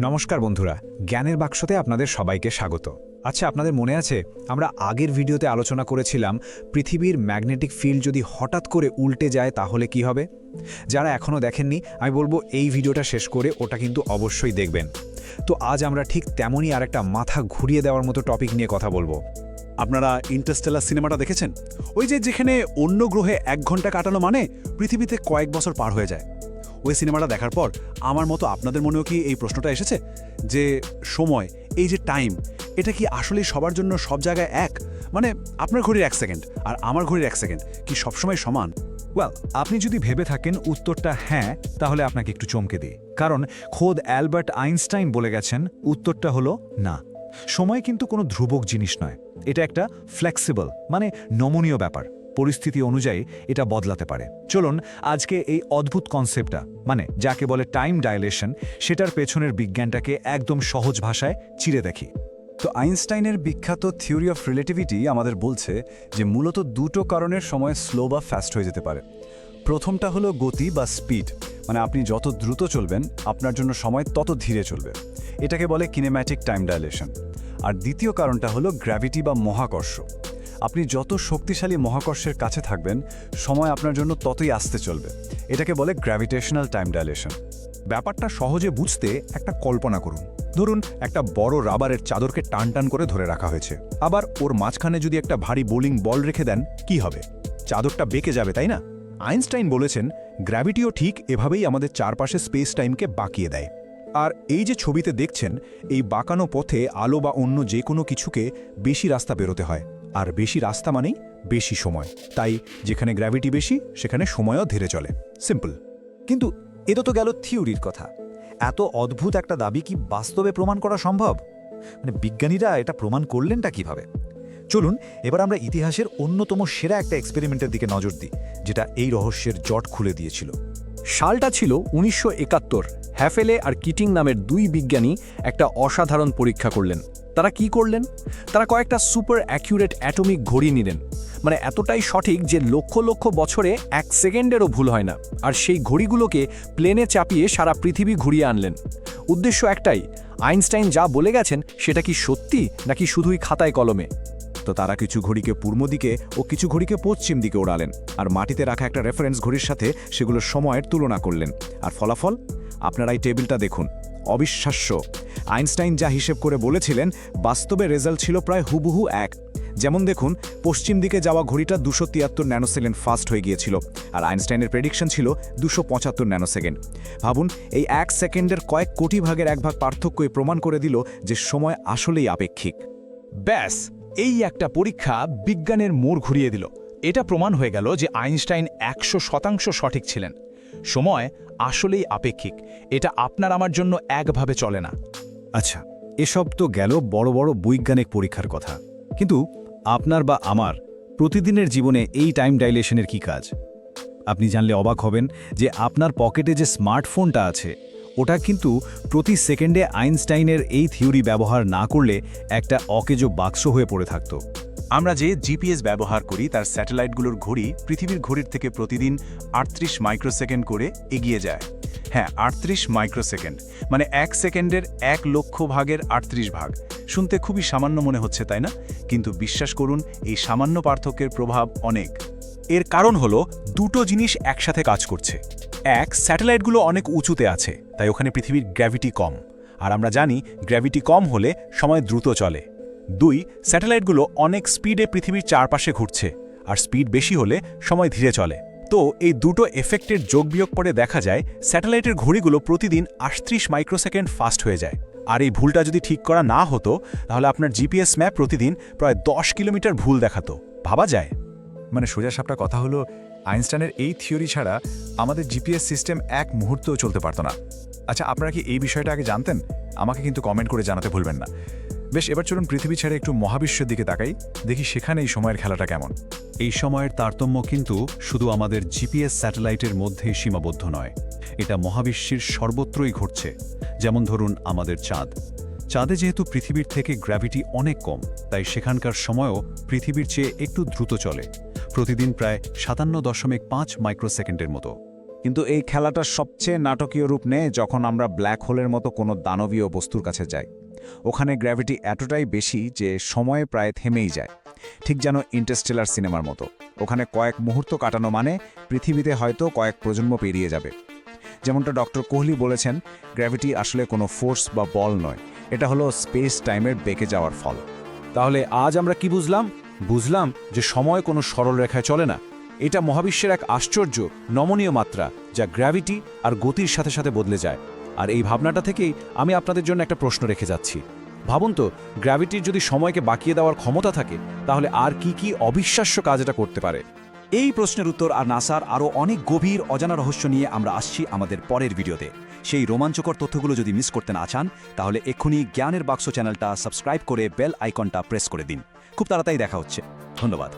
নমস্কার বন্ধুরা, জ্ঞানের বাক্সতে আপনাদের সবাইকে স্বাগত। আচ্ছা, আপনাদের মনে আছে আমরা আগের ভিডিওতে আলোচনা করেছিলাম পৃথিবীর ম্যাগনেটিক ফিল্ড যদি হঠাৎ করে উল্টে যায় তাহলে কি হবে? যারা এখনও দেখেননি, আমি বলবো এই ভিডিওটা শেষ করে ওটা কিন্তু অবশ্যই দেখবেন। তো আজ আমরা ঠিক তেমনই আরেকটা মাথা ঘুরিয়ে দেওয়ার মতো টপিক নিয়ে কথা বলবো। আপনারা ইন্টারস্টেলার সিনেমাটা দেখেছেন? ওই যেখানে অন্য গ্রহে 1 ঘন্টা কাটানো মানে পৃথিবীতে কয়েক বছর পার হয়ে যায়। ওই সিনেমাটা দেখার পর আমার মতো আপনাদের মনেও কি এই প্রশ্নটা এসেছে যে সময়, এই যে টাইম, এটা কি আসলে সবার জন্য সব জায়গায় এক? মানে আপনার ঘড়ির 1 সেকেন্ড আর আমার ঘড়ির 1 সেকেন্ড কি সবসময় সমান? আপনি যদি ভেবে থাকেন উত্তরটা হ্যাঁ, তাহলে আপনাকে একটু চমকে দিই। কারণ খোদ অ্যালবার্ট আইনস্টাইন বলে গেছেন উত্তরটা হলো না। সময় কিন্তু কোনো ধ্রুবক জিনিস নয়, এটা একটা ফ্লেক্সিবল মানে নমনীয় ব্যাপার। পরিস্থিতি অনুযায়ী এটা বদলাতে পারে। চলুন আজকে এই অদ্ভুত কনসেপ্টটা মানে যাকে বলে টাইম ডাইলেশন, সেটার পেছনের বিজ্ঞানটাকে একদম সহজ ভাষায় চিরে দেখি। তো আইনস্টাইনের বিখ্যাত থিওরি অফ রিলেটিভিটি আমাদের বলছে যে মূলত দুটো কারণের সময় স্লো বা ফাস্ট হয়ে যেতে পারে। প্রথমটা হলো গতি বা স্পিড, মানে আপনি যত দ্রুত চলবেন আপনার জন্য সময় তত ধীরে চলবে, এটাকে বলে কিনেম্যাটিক টাইম ডাইলেশন। আর দ্বিতীয় কারণটা হলো গ্র্যাভিটি বা মহাকর্ষ। আপনি যত শক্তিশালী মহাকর্ষের কাছে থাকবেন সময় আপনার জন্য ততই আস্তে চলবে, এটাকে বলে গ্র্যাভিটেশনাল টাইম ডাইলেশন। ব্যাপারটা সহজে বুঝতে একটা কল্পনা করুন। ধরুন একটা বড় রাবারের চাদরকে টান টান করে ধরে রাখা হয়েছে, আবার ওর মাঝখানে যদি একটা ভারী বোলিং বল রেখে দেন, কি হবে? চাদরটা বেঁকে যাবে, তাই না? আইনস্টাইন বলেছেন গ্র্যাভিটিও ঠিক এভাবেই আমাদের চারপাশে স্পেস টাইমকে বাঁকিয়ে দেয়। আর এই যে ছবিতে দেখছেন, এই বাঁকানো পথে আলো বা অন্য যে কোনো কিছুকে বেশি রাস্তা বেরোতে হয়, আর বেশি রাস্তা মানেই বেশি সময়। তাই যেখানে গ্র্যাভিটি বেশি সেখানে সময়ও ধীরে চলে। সিম্পল। কিন্তু এটা তো গেল থিওরির কথা। এত অদ্ভুত একটা দাবি কি বাস্তবে প্রমাণ করা সম্ভব? মানে বিজ্ঞানীরা এটা প্রমাণ করলেনটা কিভাবে? চলুন এবার আমরা ইতিহাসের অন্যতম সেরা একটা এক্সপেরিমেন্টের দিকে নজর দিই, যেটা এই রহস্যের জট খুলে দিয়েছিল। সালটা ছিল 1971। হ্যাফেলে আর কিটিং নামের দুই বিজ্ঞানী একটা অসাধারণ পরীক্ষা করলেন। তারা কি করলেন? তারা কয়েকটা সুপার অ্যাকিউরেট অ্যাটমিক ঘড়ি নিলেন, মানে এতটাই সঠিক যে লক্ষ লক্ষ বছরে 1 সেকেন্ডেরও ভুল হয় না। আর সেই ঘড়িগুলোকে প্লেনে চাপিয়ে সারা পৃথিবী ঘুরিয়ে আনলেন। উদ্দেশ্য একটাই, আইনস্টাইন যা বলে গেছেন সেটা কি সত্যি নাকি শুধুই খাতায় কলমে। তো তারা কিছু ঘড়িকে পূর্ব দিকে ও কিছু ঘড়িকে পশ্চিম দিকে ওড়ালেন, আর মাটিতে রাখা একটা রেফারেন্স ঘড়ির সাথে সেগুলোর সময়ের তুলনা করলেন। আর ফলাফল আপনারা এই টেবিলটা দেখুন। অবিশ্বাস্য! আইনস্টাইন যা হিসেব করে বলেছিলেন, বাস্তবে রেজাল্ট ছিল প্রায় হুবহু এক। যেমন দেখুন, পশ্চিম দিকে যাওয়া ঘড়িটা 273 ন্যানোসেকেন্ড ফাস্ট হয়ে গিয়েছিল, আর আইনস্টাইনের প্রেডিকশন ছিল 275 ন্যানোসেকেন্ড। ভাবুন, এই 1 সেকেন্ডের কয়েক কোটি ভাগের 1 ভাগ পার্থক্যই প্রমাণ করে দিল যে সময় আসলেই আপেক্ষিক। ব্যাস, এই একটা পরীক্ষা বিজ্ঞানের মোড় ঘুরিয়ে দিল। এটা প্রমাণ হয়ে গেল যে আইনস্টাইন 100% সঠিক ছিলেন। সময় আসলেই আপেক্ষিক, এটা আপনার আমার জন্য একভাবে চলে না। আচ্ছা, এসব তো গেল বড় বড় বৈজ্ঞানিক পরীক্ষার কথা, কিন্তু আপনার বা আমার প্রতিদিনের জীবনে এই টাইম ডাইলেশনের কি কাজ? আপনি জানলে অবাক হবেন যে আপনার পকেটে যে স্মার্টফোনটা আছে ওটা কিন্তু প্রতি সেকেন্ডে আইনস্টাইনের এই থিওরি ব্যবহার না করলে একটা অকেজো বাক্স হয়ে পড়ে থাকত। আমরা যে জিপিএস ব্যবহার করি তার স্যাটেলাইটগুলোর ঘড়ি পৃথিবীর ঘড়ির থেকে প্রতিদিন 38 মাইক্রোসেকেন্ড করে এগিয়ে যায়। হ্যাঁ, 38 মাইক্রোসেকেন্ড, মানে 1 সেকেন্ডের 1 লক্ষ ভাগের 38 ভাগ। শুনতে খুবই সামান্য মনে হচ্ছে, তাই না? কিন্তু বিশ্বাস করুন, এই সামান্য পার্থক্যের প্রভাব অনেক। এর কারণ হলো দুটো জিনিস একসাথে কাজ করছে। এক, স্যাটেলাইটগুলো অনেক উঁচুতে আছে, তাই ওখানে পৃথিবীর গ্র্যাভিটি কম, আর আমরা জানি গ্র্যাভিটি কম হলে সময় দ্রুত চলে। 2, স্যাটেলাইটগুলো অনেক স্পিডে পৃথিবীর চারপাশে ঘুরছে, আর স্পিড বেশি হলে সময় ধীরে চলে। তো এই দুটো এফেক্টের যোগ বিয়োগ করে দেখা যায় স্যাটেলাইটের ঘড়িগুলো প্রতিদিন 38 মাইক্রোসেকেন্ড ফাস্ট হয়ে যায়। আর এই ভুলটা যদি ঠিক করা না হতো তাহলে আপনার জিপিএস ম্যাপ প্রতিদিন প্রায় 10 কিলোমিটার ভুল দেখাতো। ভাবা যায়? মানে সোজাসাপটা কথা হলো, আইনস্টাইনের এই থিওরি ছাড়া আমাদের জিপিএস সিস্টেম এক মুহূর্তেও চলতে পারত না। আচ্ছা, আপনারা কি এই বিষয়টা আগে জানতেন? আমাকে কিন্তু কমেন্ট করে জানাতে ভুলবেন না। বেশ, এবার চলুন পৃথিবী ছেড়ে একটু মহাবিশ্বের দিকে তাকাই, দেখি সেখানে এই সময়ের খেলাটা কেমন। এই সময়ের তারতম্য কিন্তু শুধু আমাদের জিপিএস স্যাটেলাইটের মধ্যেই সীমাবদ্ধ নয়, এটা মহাবিশ্বের সর্বত্রই ঘটছে। যেমন ধরুন আমাদের চাঁদ। চাঁদে যেহেতু পৃথিবীর থেকে গ্র্যাভিটি অনেক কম, তাই সেখানকার সময়ও পৃথিবীর চেয়ে একটু দ্রুত চলে, প্রতিদিন প্রায় 57.5 মাইক্রোসেকেন্ডের মতো। কিন্তু এই খেলাটার সবচেয়ে নাটকীয় রূপ নেয় যখন আমরা ব্ল্যাক হোলের মতো কোনো দানবীয় বস্তুর কাছে যাই। ওখানে গ্র্যাভিটি এতটাই বেশি যে সময় প্রায় থেমেই যায়, ঠিক যেন ইন্টারস্টেলার সিনেমার মতো। ওখানে কয়েক মুহূর্ত কাটানো মানে পৃথিবীতে হয়তো কয়েক প্রজন্ম পেরিয়ে যাবে। যেমনটা ডক্টর কোহলি বলেছেন, গ্র্যাভিটি আসলে কোনো ফোর্স বা বল নয়, এটা হলো স্পেস টাইমের বেঁকে যাওয়ার ফল। তাহলে আজ আমরা কি বুঝলাম? বুঝলাম যে সময় কোনো সরল রেখায় চলে না। এটা মহাবিশ্বের এক আশ্চর্য নমনীয় মাত্রা, যা গ্র্যাভিটি আর গতির সাথে সাথে বদলে যায়। আর এই ভাবনাটা থেকেই আমি আপনাদের জন্য একটা প্রশ্ন রেখে যাচ্ছি। ভাবুন তো, গ্র্যাভিটির যদি সময়কে বাঁকিয়ে দেওয়ার ক্ষমতা থাকে, তাহলে আর কি কি অবিশ্বাস্য কাজ এটা করতে পারে? এই প্রশ্নের উত্তর আর নাসার আরও অনেক গভীর অজানা রহস্য নিয়ে আমরা আসছি আমাদের পরের ভিডিওতে। সেই রোমাঞ্চকর তথ্যগুলো যদি মিস করতে না চান, তাহলে এক্ষুনি জ্ঞানের বাক্স চ্যানেলটা সাবস্ক্রাইব করে বেল আইকনটা প্রেস করে দিন। খুব তাড়াতাড়ি দেখা হচ্ছে। ধন্যবাদ।